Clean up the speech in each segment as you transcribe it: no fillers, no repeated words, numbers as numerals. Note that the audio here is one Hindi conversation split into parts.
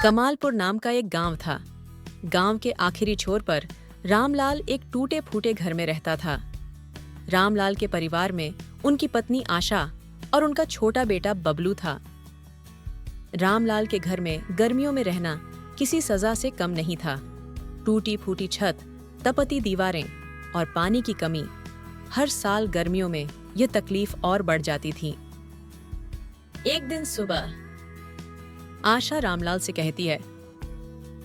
कमालपुर नाम का एक गांव था। गांव के आखिरी छोर पर रामलाल एक टूटे फूटे घर में रहता था। रामलाल के परिवार में उनकी पत्नी आशा और उनका छोटा बेटा बबलू था। रामलाल के घर में गर्मियों में रहना किसी सजा से कम नहीं था। टूटी फूटी छत, तपती दीवारें और पानी की कमी, हर साल गर्मियों में यह तकलीफ और बढ़ जाती थी। एक दिन सुबह आशा रामलाल से कहती है,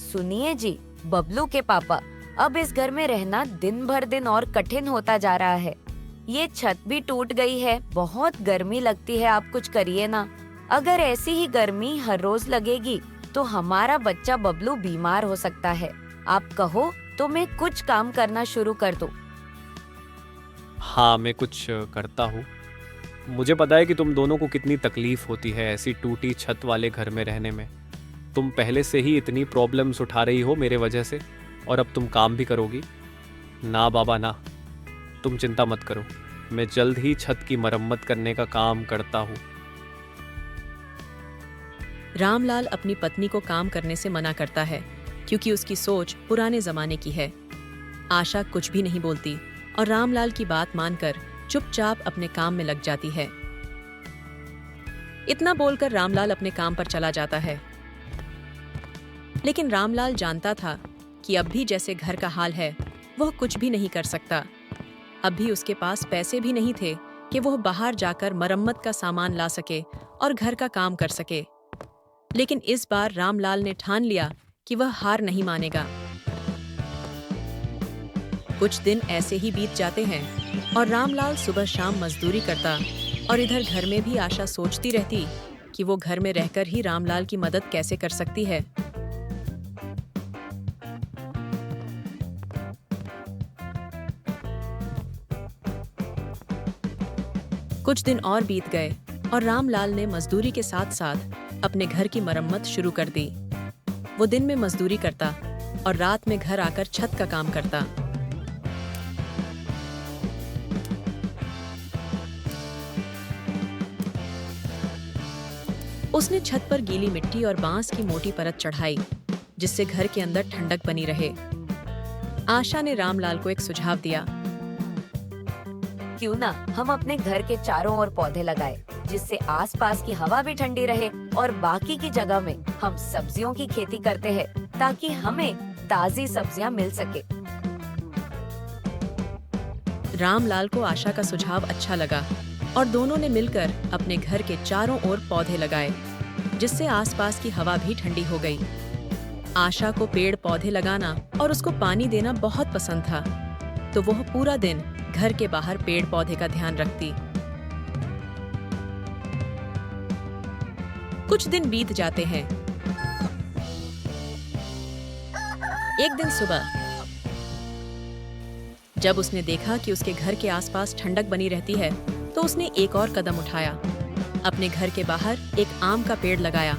सुनिए जी, बबलू के पापा, अब इस घर में रहना दिन भर दिन और कठिन होता जा रहा है। ये छत भी टूट गई है, बहुत गर्मी लगती है, आप कुछ करिए ना। अगर ऐसी ही गर्मी हर रोज लगेगी तो हमारा बच्चा बबलू बीमार हो सकता है। आप कहो तो मैं कुछ काम करना शुरू कर दूं। हाँ, मैं कुछ करता हूँ। मुझे पता है कि तुम दोनों को कितनी तकलीफ होती है ऐसी टूटी छत वाले घर में रहने में। तुम पहले से ही इतनी प्रॉब्लम्स उठा रही हो मेरे वजह से, और अब तुम काम भी करोगी। ना बाबा ना, तुम चिंता मत करो, मैं जल्द ही छत की मरम्मत करने का काम करता हूँ। रामलाल अपनी पत्नी को काम करने से मना करता है क्योंकि उसकी सोच पुराने जमाने की है। आशा कुछ भी नहीं बोलती और रामलाल की बात मानकर चुपचाप अपने काम में लग जाती है। इतना बोलकर रामलाल अपने काम पर चला जाता है। लेकिन रामलाल जानता था कि अब भी जैसे घर का हाल है, वह कुछ भी नहीं कर सकता। अब भी उसके पास पैसे भी नहीं थे कि वह बाहर जाकर मरम्मत का सामान ला सके और घर का काम कर सके। लेकिन इस बार रामलाल ने ठान लिया कि वह हार नहीं मानेगा। कुछ दिन ऐसे ही बीत जाते हैं और रामलाल सुबह शाम मजदूरी करता और इधर घर में भी आशा सोचती रहती कि वो घर में रहकर ही रामलाल की मदद कैसे कर सकती है। कुछ दिन और बीत गए और रामलाल ने मजदूरी के साथ साथ अपने घर की मरम्मत शुरू कर दी। वो दिन में मजदूरी करता और रात में घर आकर छत का काम करता। उसने छत पर गीली मिट्टी और बांस की मोटी परत चढ़ाई, जिससे घर के अंदर ठंडक बनी रहे। आशा ने रामलाल को एक सुझाव दिया। क्यों ना हम अपने घर के चारों ओर पौधे लगाए, जिससे आसपास की हवा भी ठंडी रहे और बाकी की जगह में हम सब्जियों की खेती करते हैं ताकि हमें ताजी सब्जियां मिल सके। रामलाल को आशा का सुझाव अच्छा लगा और दोनों ने मिलकर अपने घर के चारों ओर पौधे लगाए, जिससे आसपास की हवा भी ठंडी हो गई। आशा को पेड़ पौधे लगाना और उसको पानी देना बहुत पसंद था, तो वह पूरा दिन घर के बाहर पेड़ पौधे का ध्यान रखती। कुछ दिन बीत जाते हैं। एक दिन सुबह जब उसने देखा कि उसके घर के आसपास ठंडक बनी रहती है, तो उसने एक और कदम उठाया। अपने घर के बाहर एक आम का पेड़ लगाया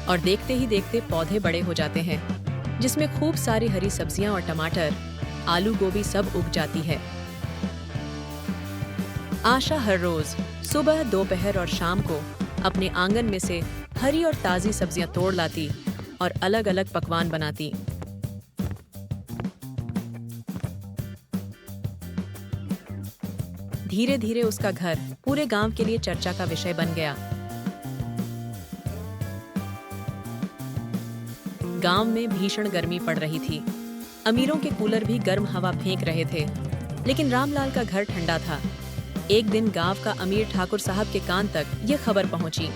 और देखते ही देखते पौधे बड़े हो जाते हैं, जिसमें खूब सारी हरी सब्जियां और टमाटर, आलू गोभी सब उग जाती है। आशा हर रोज सुबह, दोपहर और शाम को अपने आंगन में से हरी और ताजी सब्जियां तोड़ लाती और अलग अलग पकवान बनाती। धीरे धीरे उसका घर पूरे गांव के लिए चर्चा का विषय बन गया। गांव में भीषण गर्मी पड़ रही थी। अमीरों के कूलर भी गर्म हवा फेंक रहे थे, लेकिन रामलाल का घर ठंडा था। एक दिन गांव का अमीर ठाकुर साहब के कान तक ये खबर पहुंची।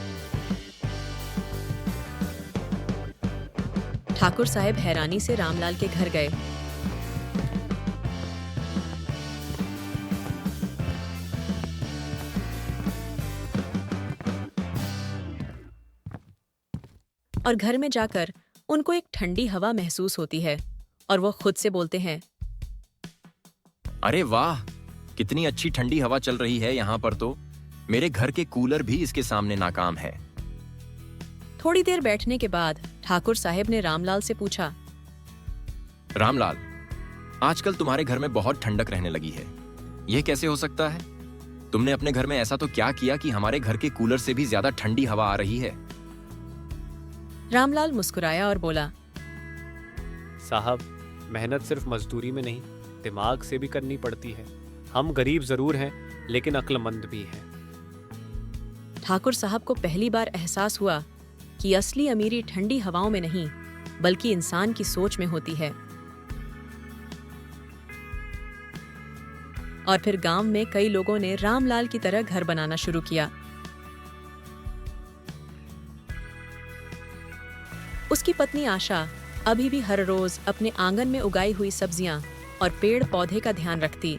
ठाकुर साहब हैरानी से रामलाल के घर गए। और घर में जाकर उनको एक ठंडी हवा महसूस होती है और वो खुद से बोलते हैं, अरे वाह, कितनी अच्छी ठंडी हवा चल रही है यहाँ पर तो। मेरे घर के कूलर भी इसके सामने नाकाम है। थोड़ी देर बैठने के बाद ठाकुर साहब ने रामलाल से पूछा, रामलाल, आजकल तुम्हारे घर में बहुत ठंडक रहने लगी है, यह कैसे हो सकता है? तुमने अपने घर में ऐसा तो क्या किया कि हमारे घर के कूलर से भी ज्यादा ठंडी हवा आ रही है? रामलाल मुस्कुराया और बोला, साहब, मेहनत सिर्फ मजदूरी में नहीं, दिमाग से भी करनी पड़ती है। हम गरीब जरूर हैं, लेकिन अक्लमंद भी हैं। ठाकुर साहब को पहली बार एहसास हुआ कि असली अमीरी ठंडी हवाओं में नहीं, बल्कि इंसान की सोच में होती है। और फिर गांव में कई लोगों ने रामलाल की तरह घर बनाना शुरू किया। उसकी पत्नी आशा अभी भी हर रोज अपने आंगन में उगाई हुई सब्जियां और पेड़ पौधे का ध्यान रखती,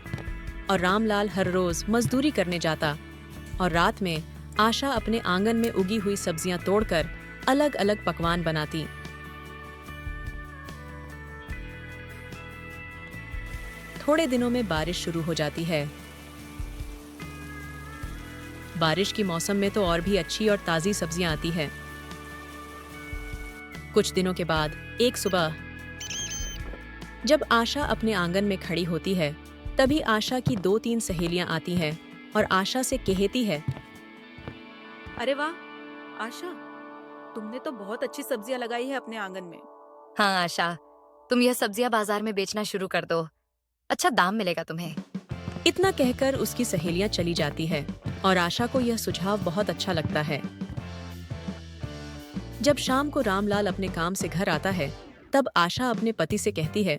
और रामलाल हर रोज मजदूरी करने जाता, और रात में आशा अपने आंगन में उगी हुई सब्जियां तोड़कर अलग अलग पकवान बनाती। थोड़े दिनों में बारिश शुरू हो जाती है। बारिश की मौसम में तो और भी अच्छी और ताजी सब्जियां आती है। कुछ दिनों के बाद एक सुबह जब आशा अपने आंगन में खड़ी होती है, तभी आशा की 2-3 सहेलियां आती हैं और आशा से कहती है, अरे वाह आशा, तुमने तो बहुत अच्छी सब्जियां लगाई है अपने आंगन में। हाँ आशा, तुम यह सब्जियां बाजार में बेचना शुरू कर दो, अच्छा दाम मिलेगा तुम्हें। इतना कहकर उसकी सहेलियां चली जाती है और आशा को यह सुझाव बहुत अच्छा लगता है। जब शाम को रामलाल अपने काम से घर आता है, तब आशा अपने पति से कहती है,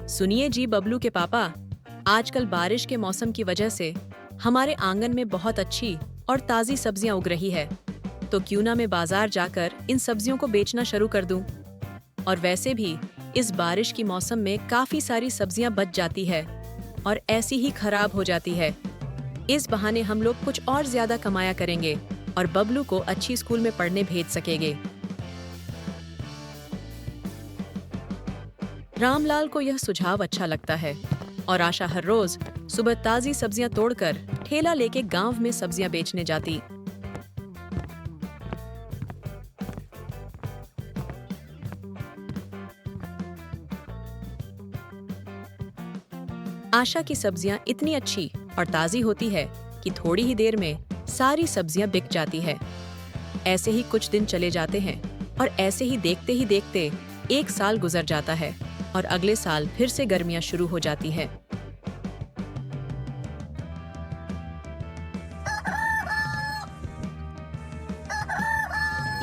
सुनिए जी बबलू के पापा, आजकल बारिश के मौसम की वजह से हमारे आंगन में बहुत अच्छी और ताजी सब्जियां उग रही है, तो क्यों ना मैं बाजार जाकर इन सब्जियों को बेचना शुरू कर दूं। और वैसे भी इस बारिश की मौसम में काफी सारी सब्जियां बच जाती है और ऐसी ही खराब हो जाती है। इस बहाने हम लोग कुछ और ज्यादा कमाया करेंगे और बबलू को अच्छी स्कूल में पढ़ने भेज सकेंगे। रामलाल को यह सुझाव अच्छा लगता है और आशा हर रोज सुबह ताजी सब्जियां तोड़कर ठेला लेके गांव में सब्जियां बेचने जाती। आशा की सब्जियां इतनी अच्छी और ताजी होती है कि थोड़ी ही देर में सारी सब्जियां बिक जाती है। ऐसे ही कुछ दिन चले जाते हैं और ऐसे ही देखते 1 साल गुजर जाता है और अगले साल फिर से गर्मियां शुरू हो जाती है।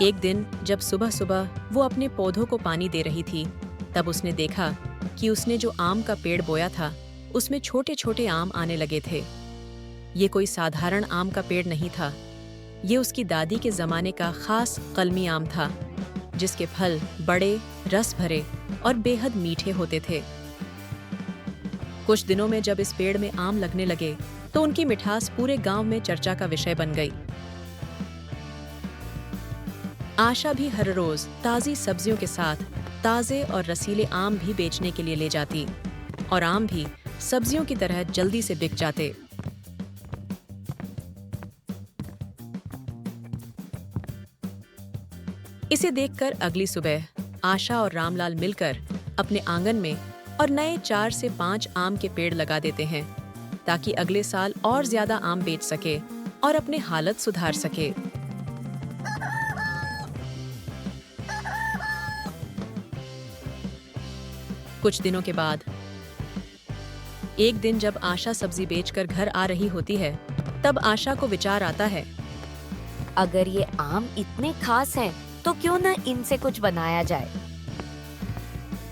एक दिन जब सुबह सुबह वो अपने पौधों को पानी दे रही थी, तब उसने देखा कि उसने जो आम का पेड़ बोया था, उसमें छोटे छोटे आम आने लगे थे। ये कोई साधारण आम का पेड़ नहीं था, ये उसकी दादी के जमाने का खास कलमी आम था, जिसके फल बड़े, रस भरे और बेहद मीठे होते थे। कुछ दिनों में जब इस पेड़ में आम लगने लगे, तो उनकी मिठास पूरे गांव में चर्चा का विषय बन गई। आशा भी हर रोज ताजी सब्जियों के साथ ताजे और रसीले आम भी बेचने के लिए ले जाती, और आम भी सब्जियों की तरह जल्दी से बिक जाते। इसे देखकर अगली सुबह आशा और रामलाल मिलकर अपने आंगन में और नए 4 से 5 आम के पेड़ लगा देते हैं, ताकि अगले साल और ज्यादा आम बेच सके और अपने हालत सुधार सके। कुछ दिनों के बाद एक दिन जब आशा सब्जी बेचकर घर आ रही होती है, तब आशा को विचार आता है, अगर ये आम इतने खास हैं, तो क्यों न इनसे कुछ बनाया जाए।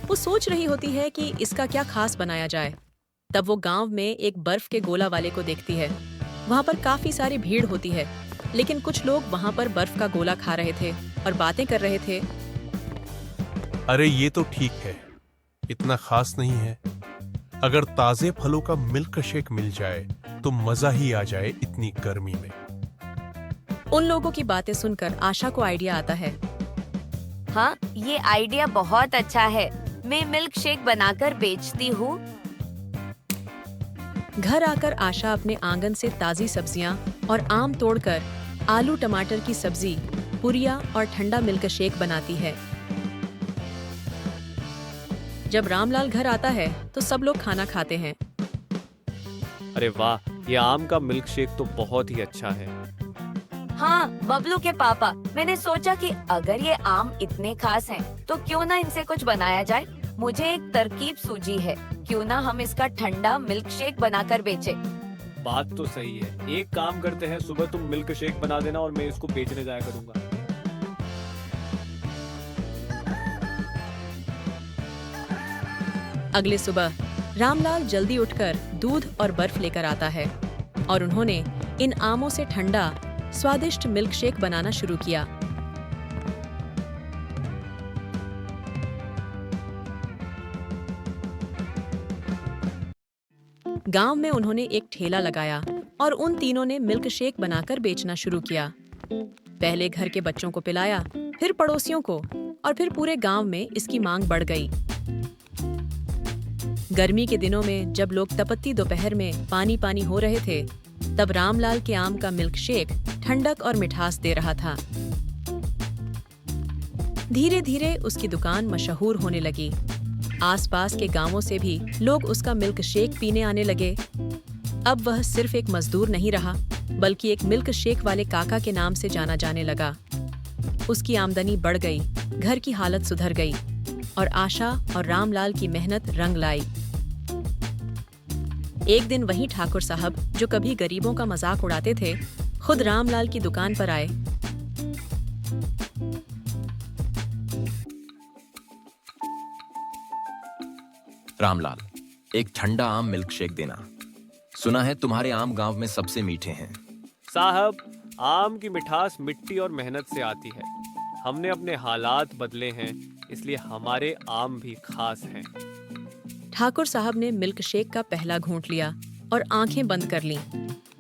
वो सोच रही होती है कि इसका क्या खास बनाया जाए। तब वो गांव में एक बर्फ के गोला वाले को देखती है। वहाँ पर काफी सारी भीड़ होती है, लेकिन कुछ लोग वहाँ पर बर्फ का गोला खा रहे थे और बातें कर रहे थे। अरे ये तो ठीक है, इतना खास नहीं है। अगर ताजे फलों का मिल्क शेक मिल जाए तो मजा ही आ जाए इतनी गर्मी में। उन लोगों की बातें सुनकर आशा को आइडिया आता है। हाँ, ये आइडिया बहुत अच्छा है। मैं मिल्क शेक बनाकर बेचती हूँ। घर आकर आशा अपने आंगन से ताजी सब्जियां और आम तोड़कर आलू टमाटर की सब्जी, पुरिया और ठंडा मिल्क शेक बनाती है। जब रामलाल घर आता है तो सब लोग खाना खाते हैं। अरे वाह, ये आम का मिल्क शेक तो बहुत ही अच्छा है। हाँ बबलू के पापा, मैंने सोचा कि अगर ये आम इतने खास हैं, तो क्यों ना इनसे कुछ बनाया जाए। मुझे एक तरकीब सूझी है, क्यों ना हम इसका ठंडा मिल्क शेक बनाकर बेचे। बात तो सही है, एक काम करते हैं, सुबह तुम मिल्क शेक बना देना और मैं इसको बेचने जाया करूंगा। अगले सुबह रामलाल जल्दी उठकर दूध और बर्फ लेकर आता है और उन्होंने इन आमों से ठंडा स्वादिष्ट मिल्क शेक बनाना शुरू किया। गांव में उन्होंने एक ठेला लगाया और उन तीनों ने मिल्क शेक बनाकर बेचना शुरू किया। पहले घर के बच्चों को पिलाया, फिर पड़ोसियों को और फिर पूरे गांव में इसकी मांग बढ़ गई। गर्मी के दिनों में जब लोग तपती दोपहर में पानी पानी हो रहे थे, तब रामलाल के आम का मिल्क शेक ठंडक और मिठास दे रहा था। धीरे धीरे उसकी दुकान मशहूर होने लगी। आसपास के गांवों से भी लोग उसका मिल्क शेक पीने आने लगे। अब वह सिर्फ एक मजदूर नहीं रहा, बल्कि एक मिल्क शेक वाले काका के नाम से जाना जाने लगा। उसकी आमदनी बढ़ गई, घर की हालत सुधर गई और आशा और रामलाल की मेहनत रंग लाई। एक दिन वहीं ठाकुर साहब, जो कभी गरीबों का मजाक उड़ाते थे, खुद रामलाल की दुकान पर आए। रामलाल, एक ठंडा आम मिल्क शेक देना। सुना है तुम्हारे आम गांव में सबसे मीठे हैं। साहब, आम की मिठास मिट्टी और मेहनत से आती है। हमने अपने हालात बदले हैं, इसलिए हमारे आम भी खास हैं। ठाकुर साहब ने मिल्क शेक का पहला घूंट लिया और आंखें बंद कर लीं।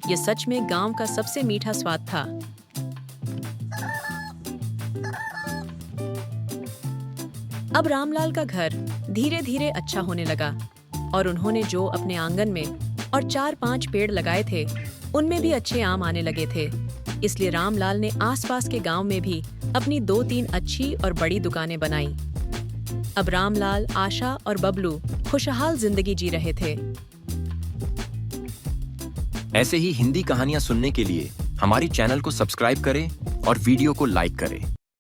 ये सच में गांव का सबसे मीठा स्वाद था। अब रामलाल का घर धीरे धीरे अच्छा होने लगा और उन्होंने जो अपने आंगन में और 4-5 पेड़ लगाए थे, उनमें भी अच्छे आम आने लगे थे। इसलिए रामलाल ने आसपास के गांव में भी अपनी 2-3 अच्छी और बड़ी दुकानें बनाई। अब रामलाल, आशा और बबलू खुशहाल जिंदगी जी रहे थे। ऐसे ही हिंदी कहानियां सुनने के लिए हमारी चैनल को सब्सक्राइब करें और वीडियो को लाइक करें।